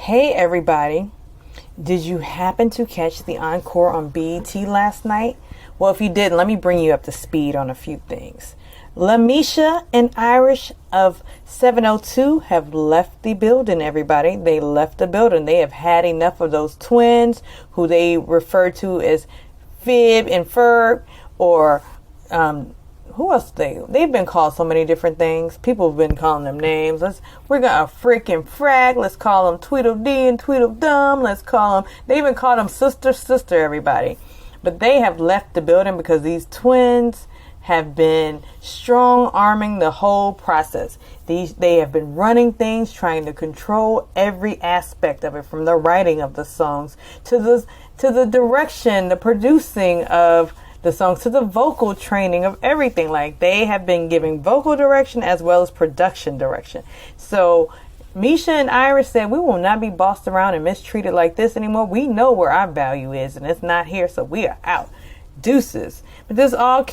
Hey everybody, did you happen to catch the Encore on BET last night? Well, if you didn't, let me bring you up to speed on a few things. Lemisha and Irish of 702 have left the building, everybody. They left the building. They have had enough of those twins who they refer to as Fib and Ferb, or who else they've been called so many different things. People have been calling them names. We're gonna frickin' frag. Let's call them Tweedledee and Tweedledum. Let's call them. They even call them sister, everybody. But they have left the building because these twins have been strong arming the whole process. They have been running things, trying to control every aspect of it, from the writing of the songs to the direction, the producing of the songs, to the vocal training of everything. Like, they have been giving vocal direction as well as production direction. So Misha and Irish said, we will not be bossed around and mistreated like this anymore. We know where our value is, and it's not here, so we are out. Deuces. But this all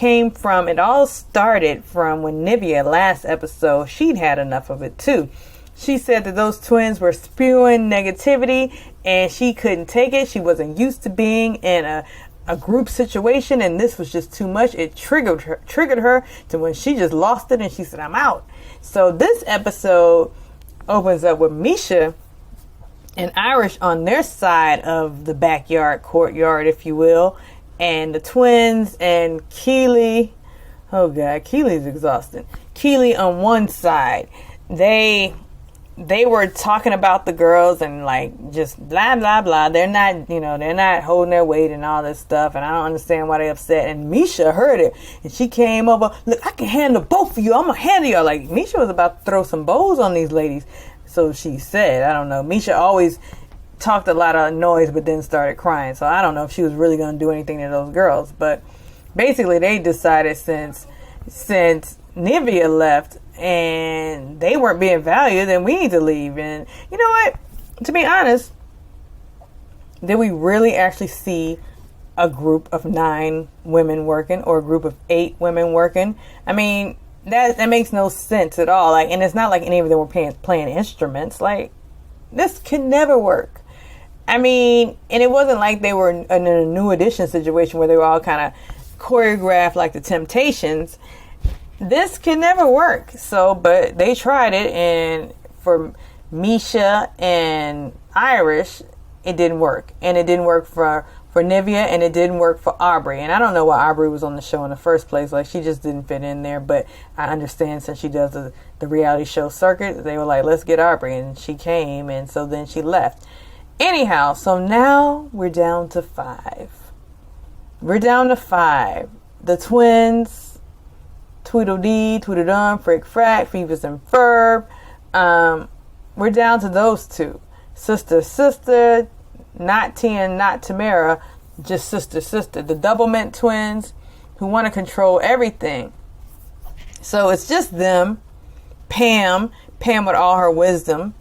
started from when Nivea, last episode, she'd had enough of it too. She said that those twins were spewing negativity and she couldn't take it. She wasn't used to being in a group situation, and this was just too much. It triggered her to when she just lost it and she said, I'm out. So this episode opens up with Misha and Irish on their side of the courtyard, if you will, and the twins and Keely. Oh God, Keely's exhausting. Keely on one side. They were talking about the girls and like just blah blah blah. They're not holding their weight and all this stuff, and I don't understand why they're upset. And Misha heard it and she came over. Look, I can handle both of you. I'm gonna handle y'all. Like, Misha was about to throw some bows on these ladies. So she said, I don't know. Misha always talked a lot of noise but then started crying. So I don't know if she was really gonna do anything to those girls. But basically they decided since Nivea left and they weren't being valued, then we need to leave. And you know what? To be honest, did we really actually see a group of 9 women working or a group of 8 women working? I mean, that makes no sense at all. Like, and it's not like any of them were playing instruments. Like, this could never work. I mean, and it wasn't like they were in a New Edition situation where they were all kind of choreographed like the Temptations. This can never work. So, but they tried it, and for Misha and Irish, it didn't work. And it didn't work for Nivea, and it didn't work for Aubrey. And I don't know why Aubrey was on the show in the first place. Like, she just didn't fit in there. But I understand, since she does the reality show circuit, they were like, let's get Aubrey. And she came, and so then she left. Anyhow, so now we're down to 5. The twins, Tweedledee, Tweedledum, Frick Frack, Phoebus and Ferb. We're down to those 2. Sister, not Tia, not Tamara, just sister. The Doublemint twins who want to control everything. So it's just them, Pam with all her wisdom,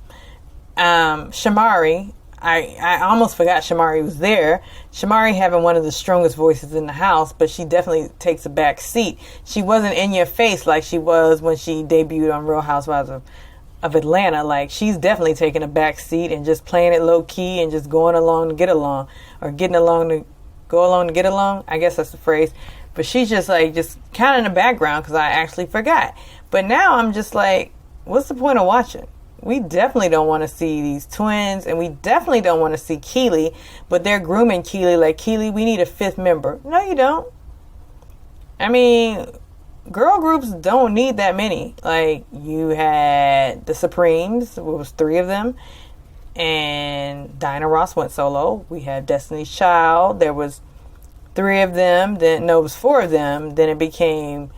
Shamari. I almost forgot Shamari was there. Shamari having one of the strongest voices in the house, but she definitely takes a back seat. She wasn't in your face like she was when she debuted on Real Housewives of Atlanta. Like, she's definitely taking a back seat and just playing it low key and just going along to get along, or getting along to go along to get along. I guess that's the phrase. But she's just like, just kind of in the background because I actually forgot. But now I'm just like, what's the point of watching? We definitely don't want to see these twins, and we definitely don't want to see Keely, but they're grooming Keely like, Keely, we need a 5th member. No, you don't. I mean, girl groups don't need that many. Like, you had the Supremes, it was 3 of them, and Diana Ross went solo. We had Destiny's Child, there was 3 of them, it was 4 of them, then it became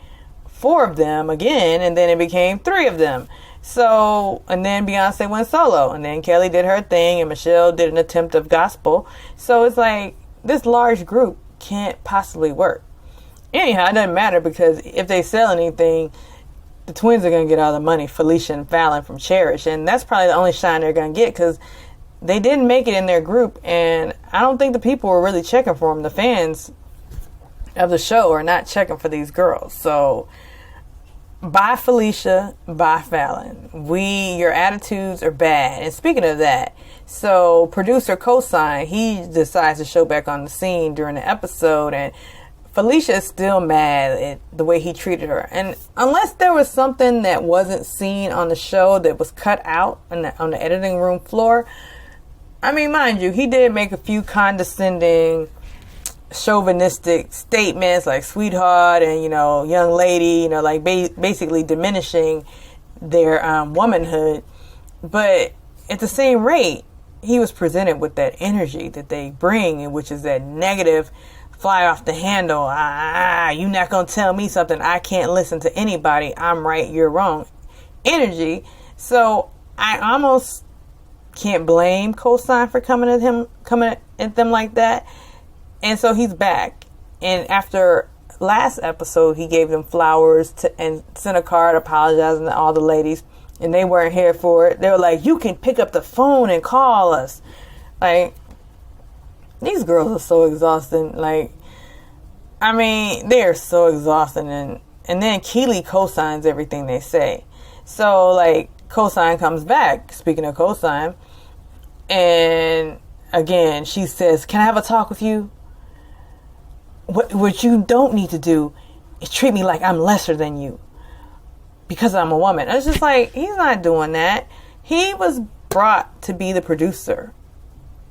4 of them again, and then it became 3 of them. So, and then Beyonce went solo, and then Kelly did her thing, and Michelle did an attempt of gospel. So it's like, this large group can't possibly work. Anyhow, it doesn't matter, because if they sell anything, the twins are going to get all the money, FELISHA and Fallon from Cherish. And that's probably the only shine they're going to get, because they didn't make it in their group. And I don't think the people were really checking for them. The fans of the show are not checking for these girls. So Bye, FELISHA. Bye, Fallon. Your attitudes are bad. And speaking of that, so producer Cosign, he decides to show back on the scene during the episode, and FELISHA is still mad at the way he treated her. And unless there was something that wasn't seen on the show that was cut out on the editing room floor, I mean, mind you, he did make a few condescending, chauvinistic statements like sweetheart and, young lady, like basically diminishing their womanhood. But at the same rate, he was presented with that energy that they bring, which is that negative, fly off the handle, you're not going to tell me something. I can't listen to anybody. I'm right, you're wrong energy. So I almost can't blame Cosign for coming at them like that. And so he's back. And after last episode, he gave them flowers and sent a card apologizing to all the ladies. And they weren't here for it. They were like, you can pick up the phone and call us. Like, these girls are so exhausting. Like, I mean, they're so exhausting. And then Keely cosigns everything they say. So, like, Cosign comes back, speaking of Cosign. And again, she says, can I have a talk with you? What you don't need to do is treat me like I'm lesser than you because I'm a woman. And it's just like, he's not doing that. He was brought to be the producer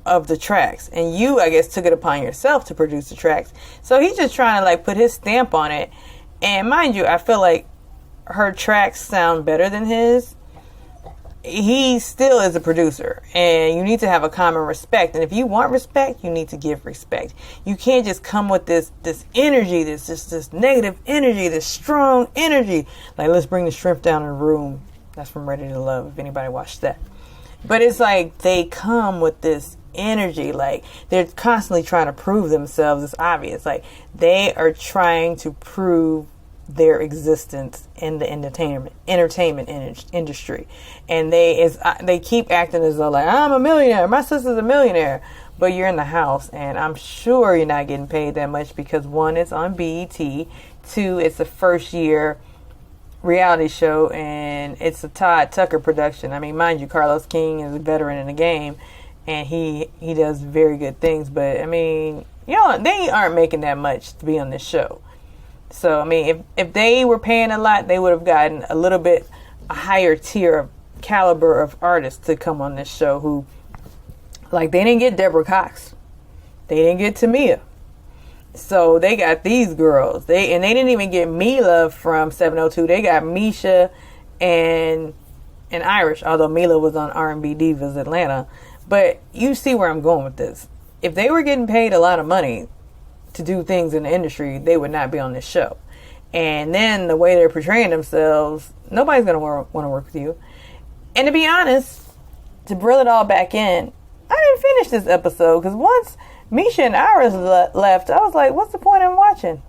of the tracks, and you, I guess, took it upon yourself to produce the tracks. So he's just trying to like put his stamp on it. And mind you, I feel like her tracks sound better than his. He still is a producer, and you need to have a common respect. And if you want respect, you need to give respect. You can't just come with this energy, this negative energy, this strong energy. Like, let's bring the shrimp down in the room. That's from Ready to Love, if anybody watched that. But it's like they come with this energy, like they're constantly trying to prove themselves. It's obvious. Like, they are trying to prove their existence in the entertainment industry, and they keep acting as though like, I'm a millionaire, my sister's a millionaire, but you're in the house, and I'm sure you're not getting paid that much because one, it's on BET, two, it's a first year reality show, and it's a Todd Tucker production. I mean, mind you, Carlos King is a veteran in the game, and he does very good things, but I mean, they aren't making that much to be on this show. So, I mean, if they were paying a lot, they would have gotten a higher tier of caliber of artists to come on this show who, like, they didn't get Deborah Cox. They didn't get Tamia. So, they got these girls. They didn't even get Mila from 702. They got Misha and Irish, although Mila was on R&B Divas Atlanta. But you see where I'm going with this. If they were getting paid a lot of money to do things in the industry, they would not be on this show. And then the way they're portraying themselves, nobody's going to want to work with you. And to be honest, to reel it all back in, I didn't finish this episode because once Misha and Iris left, I was like, what's the point in watching?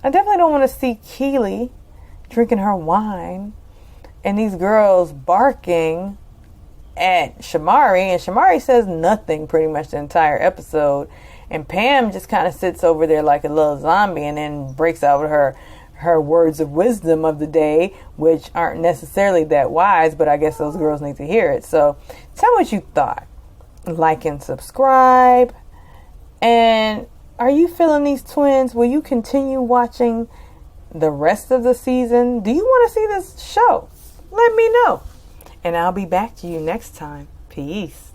I definitely don't want to see Keely drinking her wine and these girls barking at Shamari, and Shamari says nothing pretty much the entire episode. And Pam just kind of sits over there like a little zombie and then breaks out with her words of wisdom of the day, which aren't necessarily that wise, but I guess those girls need to hear it. So tell me what you thought. Like and subscribe. And are you feeling these twins? Will you continue watching the rest of the season? Do you want to see this show? Let me know. And I'll be back to you next time. Peace.